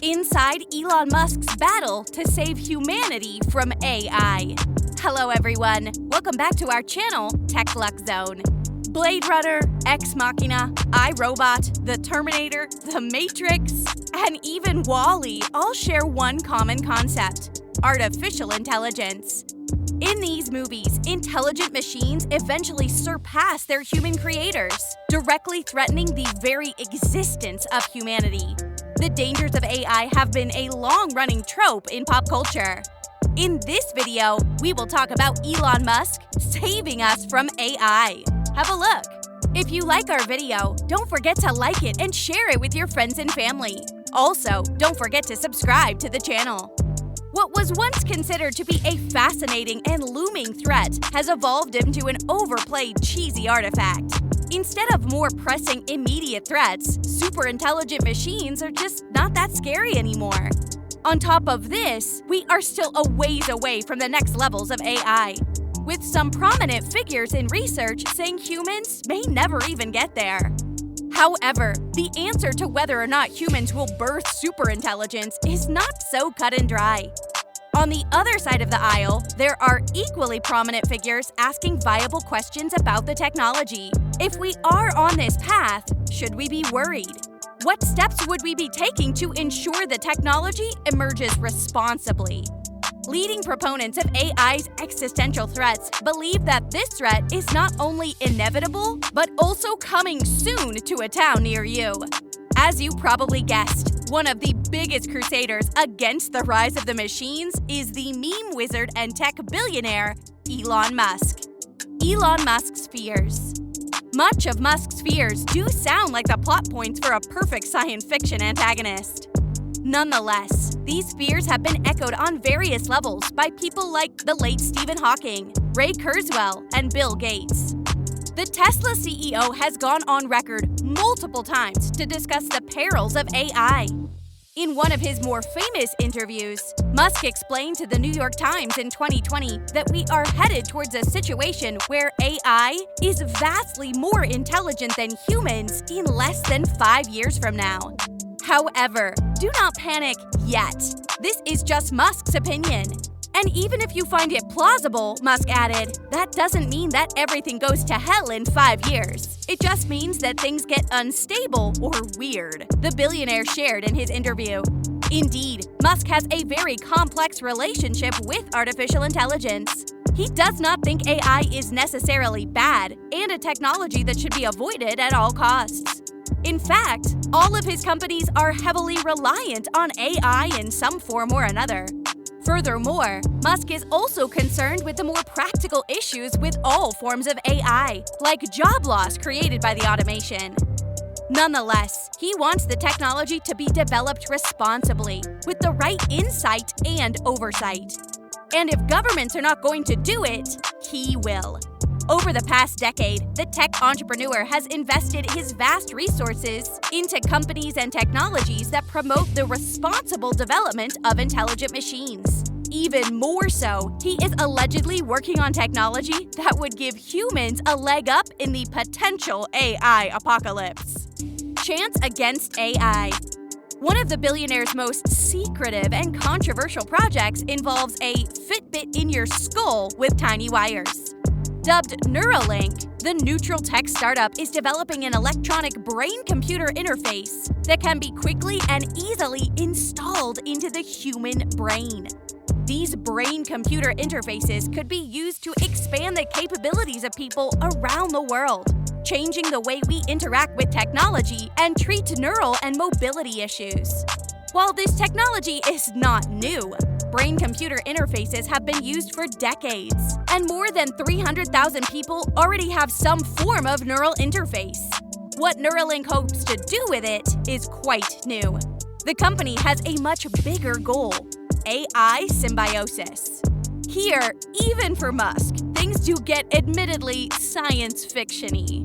inside Elon Musk's battle to save humanity from AI. Hello everyone, welcome back to our channel, Tech Luxe Zone. Blade Runner, Ex Machina, iRobot, the Terminator, the Matrix, and even WALL-E all share one common concept: artificial intelligence. In these movies, intelligent machines eventually surpass their human creators, directly threatening the very existence of humanity. The dangers of AI have been a long-running trope in pop culture. In this video, we will talk about Elon Musk saving us from AI. Have a look. If you like our video, don't forget to like it and share it with your friends and family. Also, don't forget to subscribe to the channel. What was once considered to be a fascinating and looming threat has evolved into an overplayed, cheesy artifact. Instead of more pressing, immediate threats, super intelligent machines are just not that scary anymore. On top of this, we are still a ways away from the next levels of AI, with some prominent figures in research saying humans may never even get there. However, the answer to whether or not humans will birth superintelligence is not so cut and dry. On the other side of the aisle, there are equally prominent figures asking viable questions about the technology. If we are on this path, should we be worried? What steps would we be taking to ensure the technology emerges responsibly? Leading proponents of AI's existential threats believe that this threat is not only inevitable, but also coming soon to a town near you. As you probably guessed, one of the biggest crusaders against the rise of the machines is the meme wizard and tech billionaire, Elon Musk. Elon Musk's fears. Much of Musk's fears do sound like the plot points for a perfect science fiction antagonist. Nonetheless, these fears have been echoed on various levels by people like the late Stephen Hawking, Ray Kurzweil, and Bill Gates. The Tesla CEO has gone on record multiple times to discuss the perils of AI. In one of his more famous interviews, Musk explained to the New York Times in 2020 that we are headed towards a situation where AI is vastly more intelligent than humans in less than 5 years from now. However, do not panic yet. This is just Musk's opinion. And even if you find it plausible, Musk added, that doesn't mean that everything goes to hell in 5 years. It just means that things get unstable or weird, the billionaire shared in his interview. Indeed, Musk has a very complex relationship with artificial intelligence. He does not think AI is necessarily bad and a technology that should be avoided at all costs. In fact, all of his companies are heavily reliant on AI in some form or another. Furthermore, Musk is also concerned with the more practical issues with all forms of AI, like job loss created by the automation. Nonetheless, he wants the technology to be developed responsibly, with the right insight and oversight. And if governments are not going to do it, he will. Over the past decade, the tech entrepreneur has invested his vast resources into companies and technologies that promote the responsible development of intelligent machines. Even more so, he is allegedly working on technology that would give humans a leg up in the potential AI apocalypse. Chance against AI. One of the billionaire's most secretive and controversial projects involves a Fitbit in your skull with tiny wires. Dubbed Neuralink, the neutral tech startup is developing an electronic brain-computer interface that can be quickly and easily installed into the human brain. These brain-computer interfaces could be used to expand the capabilities of people around the world, changing the way we interact with technology and treat neural and mobility issues. While this technology is not new, brain-computer interfaces have been used for decades, and more than 300,000 people already have some form of neural interface. What Neuralink hopes to do with it is quite new. The company has a much bigger goal: AI symbiosis. Here, even for Musk, things do get admittedly science fiction-y.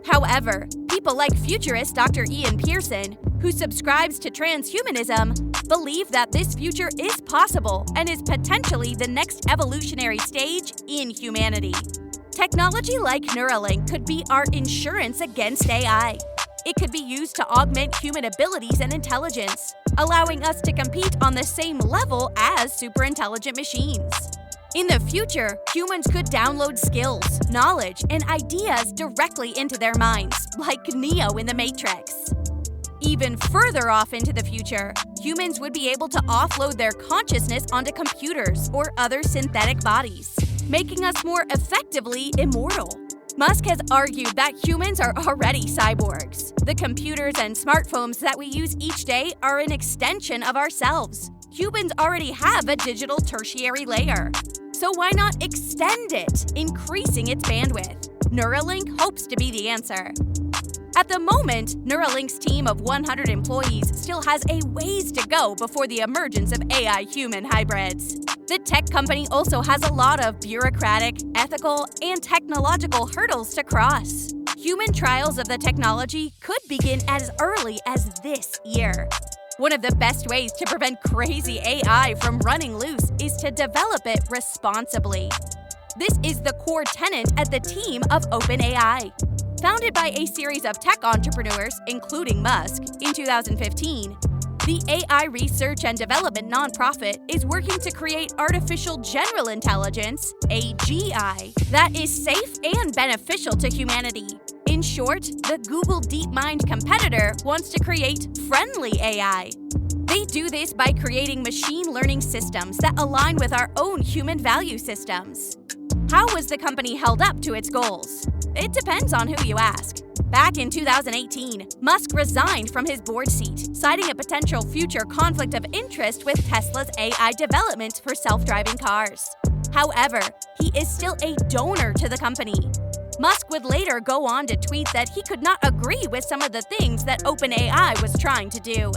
However, people like futurist Dr. Ian Pearson, who subscribes to transhumanism, believe that this future is possible and is potentially the next evolutionary stage in humanity. Technology like Neuralink could be our insurance against AI. It could be used to augment human abilities and intelligence, allowing us to compete on the same level as superintelligent machines. In the future, humans could download skills, knowledge, and ideas directly into their minds, like Neo in the Matrix. Even further off into the future, humans would be able to offload their consciousness onto computers or other synthetic bodies, making us more effectively immortal. Musk has argued that humans are already cyborgs. The computers and smartphones that we use each day are an extension of ourselves. Humans already have a digital tertiary layer. So why not extend it, increasing its bandwidth? Neuralink hopes to be the answer. At the moment, Neuralink's team of 100 employees still has a ways to go before the emergence of AI-human hybrids. The tech company also has a lot of bureaucratic, ethical, and technological hurdles to cross. Human trials of the technology could begin as early as this year. One of the best ways to prevent crazy AI from running loose is to develop it responsibly. This is the core tenet at the team of OpenAI. Founded by a series of tech entrepreneurs, including Musk, in 2015, the AI research and development nonprofit is working to create artificial general intelligence, AGI, that is safe and beneficial to humanity. In short, the Google DeepMind competitor wants to create friendly AI. They do this by creating machine learning systems that align with our own human value systems. How was the company held up to its goals? It depends on who you ask. Back in 2018, Musk resigned from his board seat, citing a potential future conflict of interest with Tesla's AI development for self-driving cars. However, he is still a donor to the company. Musk would later go on to tweet that he could not agree with some of the things that OpenAI was trying to do.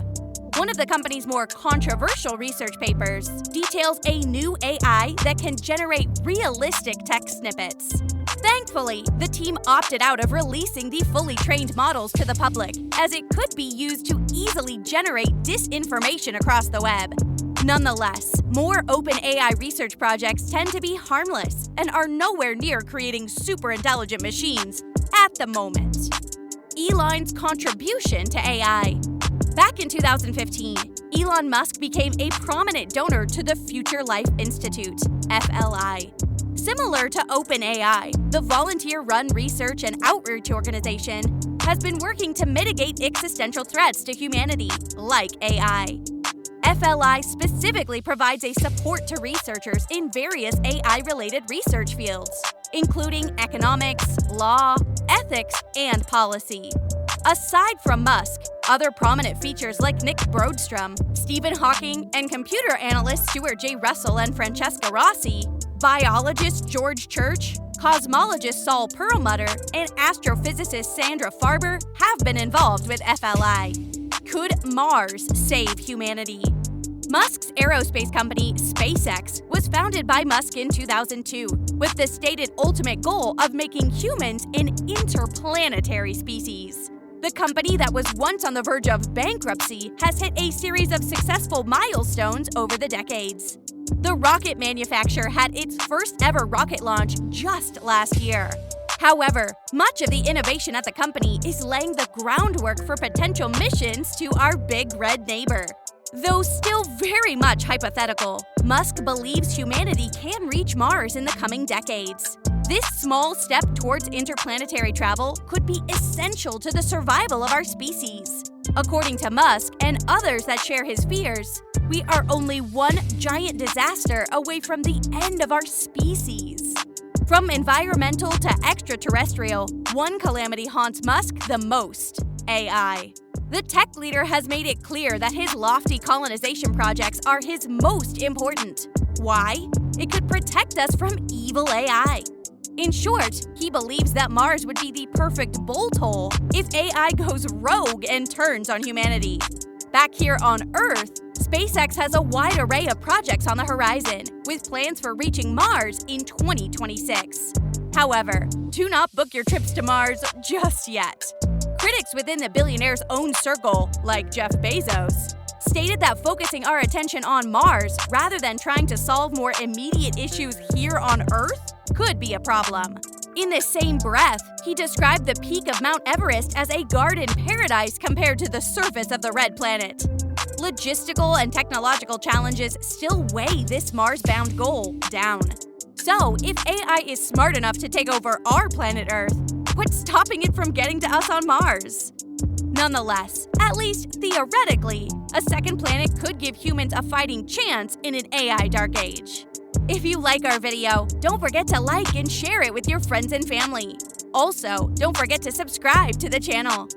One of the company's more controversial research papers details a new AI that can generate realistic text snippets. Thankfully, the team opted out of releasing the fully trained models to the public, as it could be used to easily generate disinformation across the web. Nonetheless, more OpenAI research projects tend to be harmless and are nowhere near creating super-intelligent machines at the moment. Elon's contribution to AI. Back in 2015, Elon Musk became a prominent donor to the Future Life Institute, FLI. Similar to OpenAI, the volunteer-run research and outreach organization has been working to mitigate existential threats to humanity, like AI. FLI specifically provides a support to researchers in various AI-related research fields, including economics, law, ethics, and policy. Aside from Musk, other prominent features like Nick Brodstrom, Stephen Hawking, and computer analysts Stuart J. Russell and Francesca Rossi, biologist George Church, cosmologist Saul Perlmutter, and astrophysicist Sandra Farber have been involved with FLI. Could Mars save humanity? Musk's aerospace company, SpaceX, was founded by Musk in 2002, with the stated ultimate goal of making humans an interplanetary species. The company that was once on the verge of bankruptcy has hit a series of successful milestones over the decades. The rocket manufacturer had its first ever rocket launch just last year. However, much of the innovation at the company is laying the groundwork for potential missions to our big red neighbor. Though still very much hypothetical, Musk believes humanity can reach Mars in the coming decades. This small step towards interplanetary travel could be essential to the survival of our species. According to Musk and others that share his fears, we are only one giant disaster away from the end of our species. From environmental to extraterrestrial, one calamity haunts Musk the most: AI. The tech leader has made it clear that his lofty colonization projects are his most important. Why? It could protect us from evil AI. In short, he believes that Mars would be the perfect bolt hole if AI goes rogue and turns on humanity. Back here on Earth, SpaceX has a wide array of projects on the horizon, with plans for reaching Mars in 2026. However, do not book your trips to Mars just yet. Critics within the billionaire's own circle, like Jeff Bezos, stated that focusing our attention on Mars rather than trying to solve more immediate issues here on Earth could be a problem. In the same breath, he described the peak of Mount Everest as a garden paradise compared to the surface of the red planet. Logistical and technological challenges still weigh this Mars-bound goal down. So, if AI is smart enough to take over our planet Earth, what's stopping it from getting to us on Mars? Nonetheless, at least theoretically, a second planet could give humans a fighting chance in an AI dark age. If you like our video, don't forget to like and share it with your friends and family. Also, don't forget to subscribe to the channel.